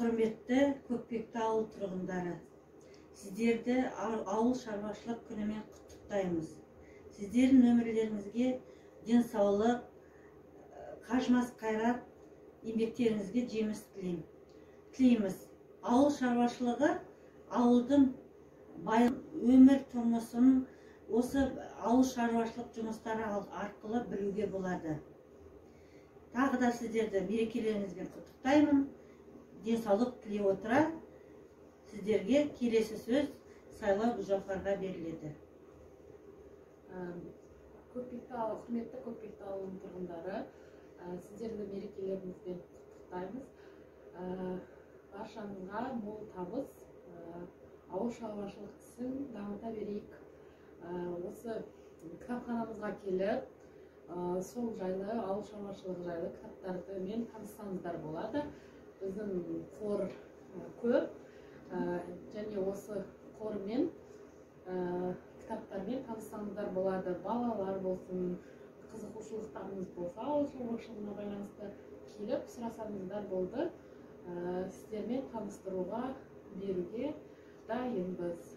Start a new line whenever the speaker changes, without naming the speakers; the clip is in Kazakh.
Құрметті Көкпекті ауыл тұрғындары, сіздерді ауыл шаруашылық күнімен құттықтаймыз. Сіздердің өмірлеріңізге денсаулық, қажымас қайрат, еңбектеріңізге жеміс тілейміз. Ауыл шаруашылығы ауылдың өмір тұрмысын осы ауыл шаруашылық жұмыстары арқылы білуге болады. Тағы да сіздерді мерекелеріңізбен құттықтаймын. Денсаулық тілей отыра, сіздерге келесі сөз Сайлау Гүлжауһарға беріледі.
Құрметті Көкпекті ауылының тұрғындары, сіздерді мерекелеріңізбен құттықтаймыз. Баршаңызға мол табыс, ауыл шаруашылық ісін дамыта берейік. Осы кітапханамызға келіп, сол жайлы, ауыл шаруашылығы жайлы кітаптармен таныссаңыздар болады. Біздің қор көп, және осы қормен кітаптармен таныссаңыздар болады. Балалар болсын, қызығушылықтарыңыз болса, ауыл шаруашылығына байланысты келіп сұрасаңыздар болды. Сіздермен таныстыруға, беруге дайынбыз.